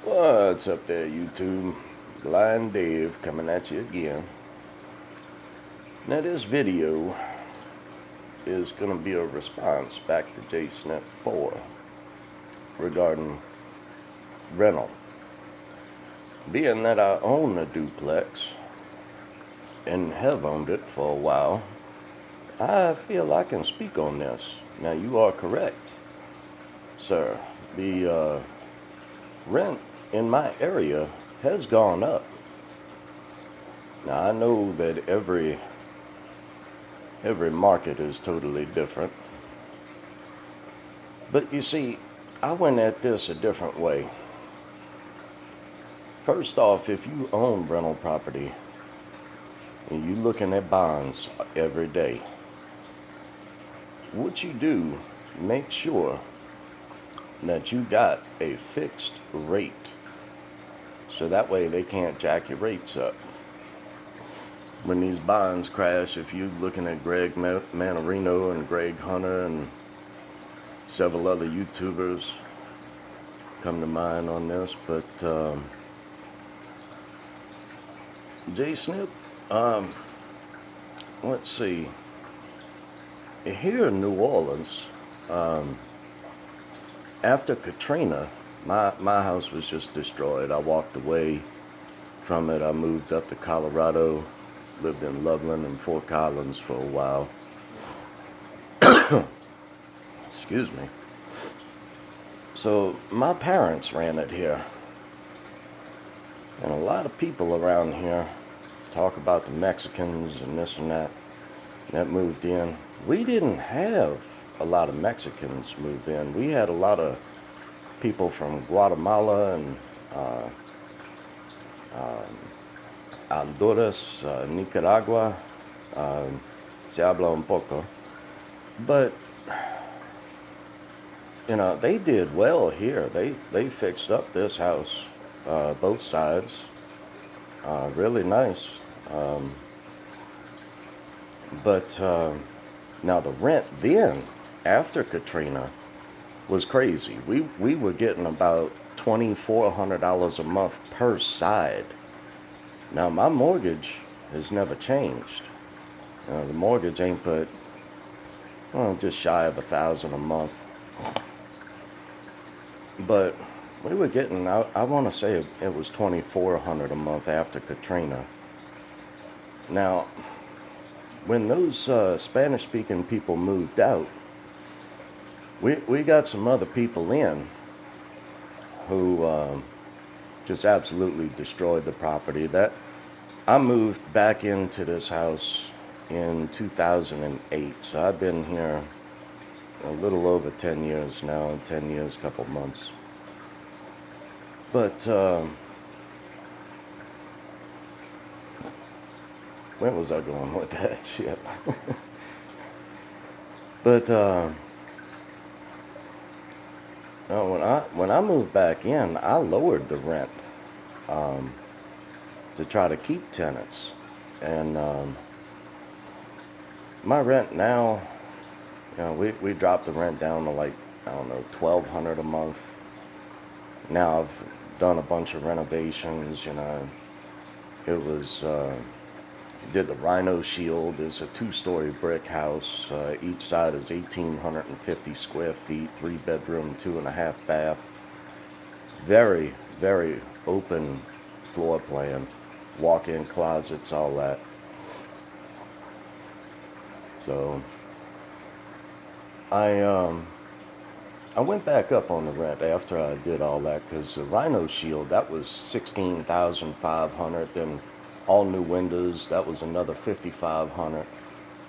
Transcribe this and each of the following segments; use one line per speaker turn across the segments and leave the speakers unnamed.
What's up there, YouTube? Blind Dave coming at you again. Now, this video is going to be a response back to jsnip4 regarding rental. Being that I own a duplex and have owned it for a while, I feel I can speak on this. Now, you are correct, sir. The rent in my area has gone up. Now, I know that every market is totally different, but you see, I went at this a different way. First off, if you own rental property and you're looking at bonds every day, what you do, make sure that you got a fixed rate, so that way they can't jack your rates up. When these bonds crash, if you're looking at Greg Manarino and Greg Hunter and several other YouTubers come to mind on this, but jsnip, let's see, here in New Orleans, after Katrina, my house was just destroyed. I walked away from it. I moved up to Colorado, lived in Loveland and Fort Collins for a while. Excuse me. So my parents ran it here. And a lot of people around here talk about the Mexicans and this and that moved in. We didn't have a lot of Mexicans move in. We had a lot of people from Guatemala and Honduras, Nicaragua, se habla un poco. But, you know, they did well here. They fixed up this house, both sides, really nice. But now the rent then, after Katrina, was crazy. We were getting about $2,400 a month per side. Now my mortgage has never changed. The mortgage ain't but just shy of $1,000 a month. But we were getting, I want to say it was $2,400 a month after Katrina. Now, when those Spanish-speaking people moved out, we got some other people in who just absolutely destroyed the property. That I moved back into this house in 2008, so I've been here a little over 10 years now, 10 years, couple months. But where was I going with that shit? But when I moved back in, I lowered the rent to try to keep tenants, and my rent now, you know, we dropped the rent down to like, I don't know, $1,200 a month. Now I've done a bunch of renovations. You know, it was did the Rhino Shield. It's a 2-story brick house. Each side is 1,850 square feet, 3-bedroom, 2.5 bath. Very, very open floor plan, walk-in closets, all that. So I went back up on the rent after I did all that, because the Rhino Shield, that was $16,500. Then all new windows, that was another $5,500.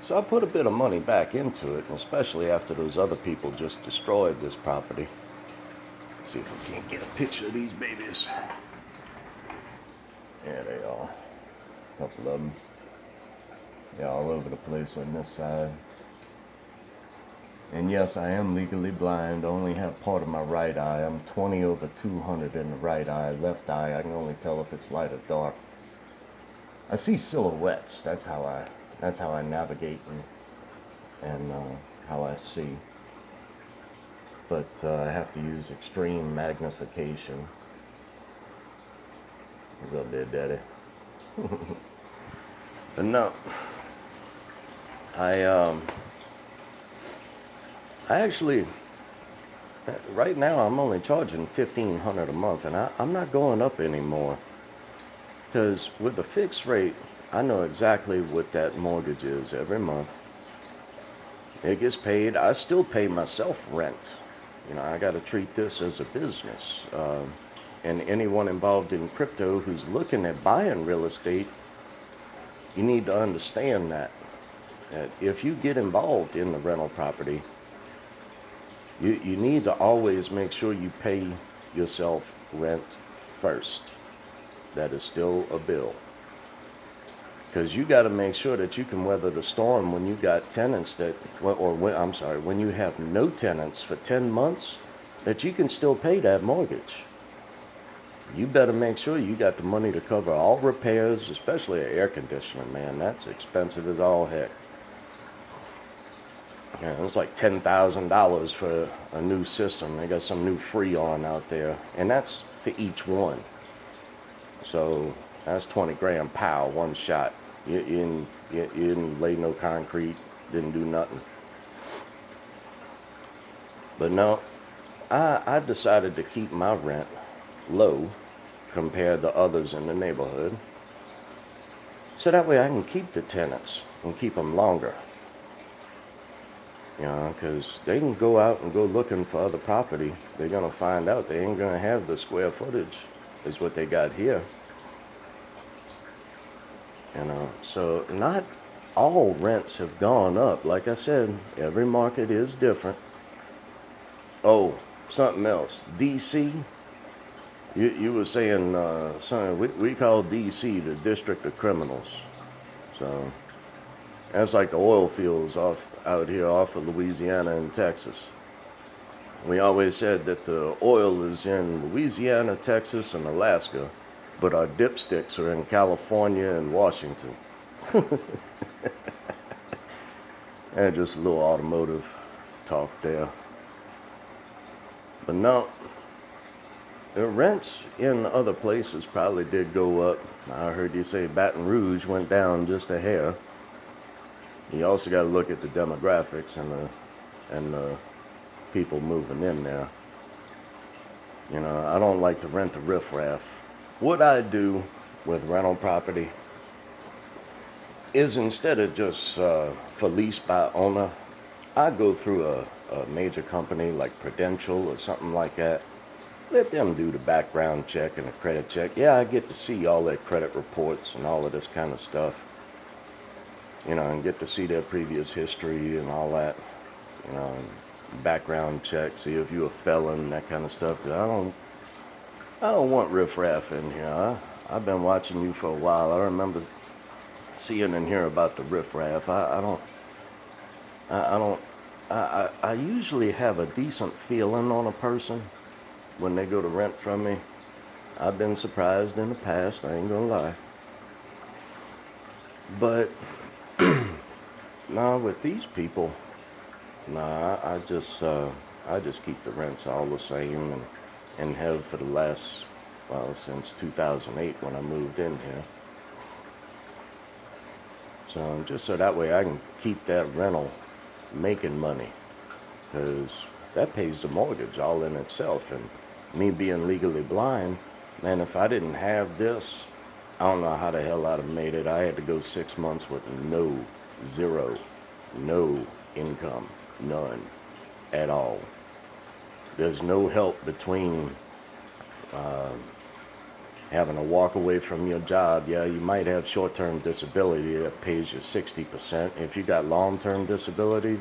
So I put a bit of money back into it, and especially after those other people just destroyed this property. Let's see if we can't get a picture of these babies. There they are. A couple of them. Yeah, all over the place on this side. And yes, I am legally blind. I only have part of my right eye. I'm 20/200 in the right eye. Left eye, I can only tell if it's light or dark. I see silhouettes. That's how I navigate and how I see. But I have to use extreme magnification. What's up there, Daddy? But no, I actually, right now I'm only charging $1,500 a month, and I'm not going up anymore. Because with the fixed rate, I know exactly what that mortgage is every month. It gets paid. I still pay myself rent. You know, I got to treat this as a business. And anyone involved in crypto who's looking at buying real estate, you need to understand that if you get involved in the rental property, you need to always make sure you pay yourself rent first. That is still a bill. Because you got to make sure that you can weather the storm when you got tenants that, when you have no tenants for 10 months, that you can still pay that mortgage. You better make sure you got the money to cover all repairs, especially air conditioning, man. That's expensive as all heck. Yeah, it's like $10,000 for a new system. They got some new Freon out there, and that's for each one. So that's 20 grand, pow, one shot. You didn't lay no concrete, didn't do nothing. But no, I decided to keep my rent low compared to others in the neighborhood, so that way I can keep the tenants and keep them longer. You know, because they can go out and go looking for other property. They're going to find out they ain't going to have the square footage is what they got here. You know, so not all rents have gone up. Like I said, every market is different. Oh, something else. DC, you were saying something. We call DC the District of Criminals. So that's like the oil fields out here off of Louisiana and Texas. We always said that the oil is in Louisiana, Texas, and Alaska, but our dipsticks are in California and Washington. And just a little automotive talk there. But no, the rents in other places probably did go up. I heard you say Baton Rouge went down just a hair. You also got to look at the demographics and the people moving in there. You know, I don't like to rent the riffraff. What I do with rental property is, instead of just for lease by owner, I go through a major company like Prudential or something like that. Let them do the background check and the credit check. Yeah, I get to see all their credit reports and all of this kind of stuff. You know, and get to see their previous history and all that. You know, background check, see if you're a felon, that kind of stuff. 'Cause I don't want riffraff in here. I've been watching you for a while. I remember seeing and hearing about the riffraff. I usually have a decent feeling on a person when they go to rent from me. I've been surprised in the past, I ain't gonna lie. But nah, with these people, nah, I just keep the rents all the same, and have for the last, well, since 2008 when I moved in here. So just so that way I can keep that rental making money, because that pays the mortgage all in itself. And me being legally blind, man, if I didn't have this, I don't know how the hell I'd have made it. I had to go 6 months with no income, none at all. There's no help between having to walk away from your job. Yeah, you might have short-term disability that pays you 60%. If you got long-term disability,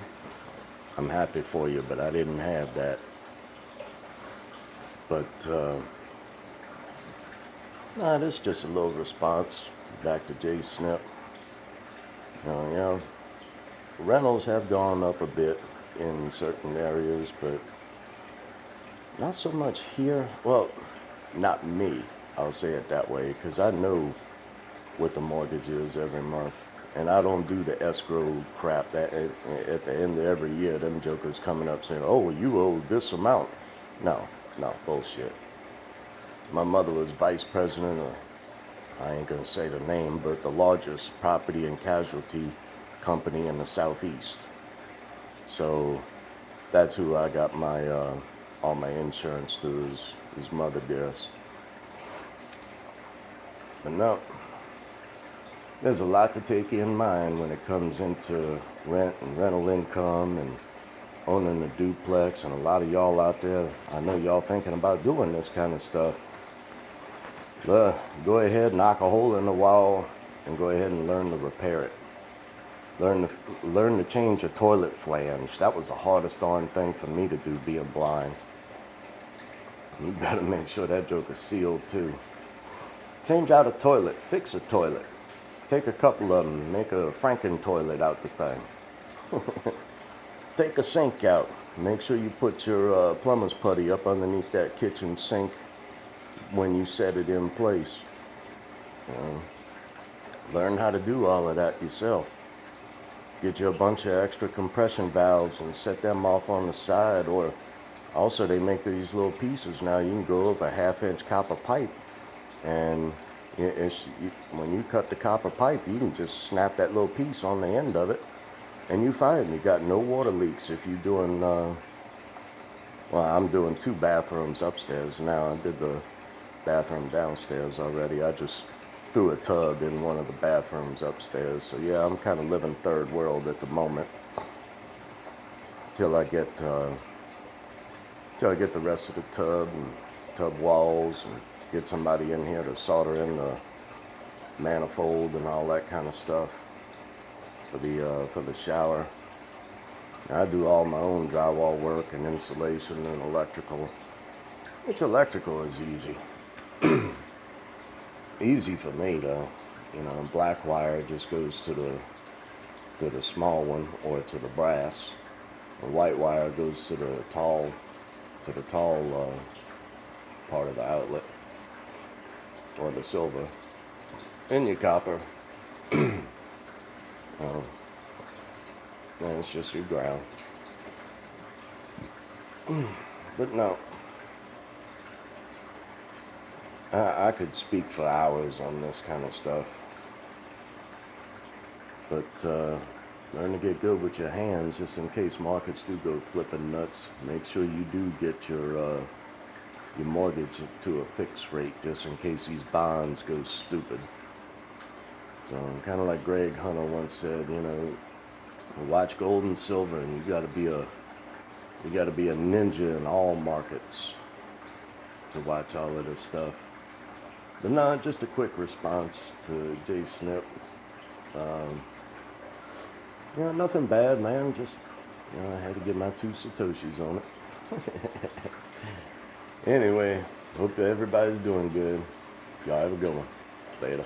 I'm happy for you, but I didn't have that. But nah, this is just a little response back to jsnip. You know, rentals have gone up a bit in certain areas, but not so much here. Well, not me, I'll say it that way, because I know what the mortgage is every month, and I don't do the escrow crap that at the end of every year them jokers coming up saying, oh, you owe this amount. No, bullshit. My mother was vice president of I ain't gonna say the name, but the largest property and casualty company in the Southeast. So that's who I got my all my insurance through, his mother dearest. But no, there's a lot to take in mind when it comes into rent and rental income and owning a duplex. And a lot of y'all out there, I know y'all thinking about doing this kind of stuff. Go ahead, knock a hole in the wall and go ahead and learn to repair it. Learn to change a toilet flange. That was the hardest darn thing for me to do, being blind. You better make sure that joke is sealed too. Change out a toilet, fix a toilet. Take a couple of them, make a Franken toilet out the thing. Take a sink out. Make sure you put your plumber's putty up underneath that kitchen sink when you set it in place. Learn how to do all of that yourself. Get you a bunch of extra compression valves and set them off on the side. Or also they make these little pieces now. You can go over a 1/2-inch copper pipe, and when you cut the copper pipe, you can just snap that little piece on the end of it, and you find you got no water leaks. If you're doing well, I'm doing 2 bathrooms upstairs now. I did the bathroom downstairs already. I just threw a tub in one of the bathrooms upstairs. So yeah, I'm kind of living third world at the moment till I get the rest of the tub and tub walls, and get somebody in here to solder in the manifold and all that kind of stuff for the shower. I do all my own drywall work and insulation and electrical, which electrical is easy. Easy for me though. You know, black wire just goes to the small one or to the brass. The white wire goes to the tall part of the outlet, or the silver. And your copper. And it's just your ground. But no, I could speak for hours on this kind of stuff. But learn to get good with your hands, just in case markets do go flipping nuts. Make sure you do get your mortgage to a fixed rate, just in case these bonds go stupid. So kind of like Greg Hunter once said, you know, watch gold and silver, and you got to be a ninja in all markets to watch all of this stuff. But no, just a quick response to jsnip. You know, nothing bad, man. Just, you know, I had to get my 2 Satoshis on it. Anyway, hope that everybody's doing good. Y'all have a good one. Later.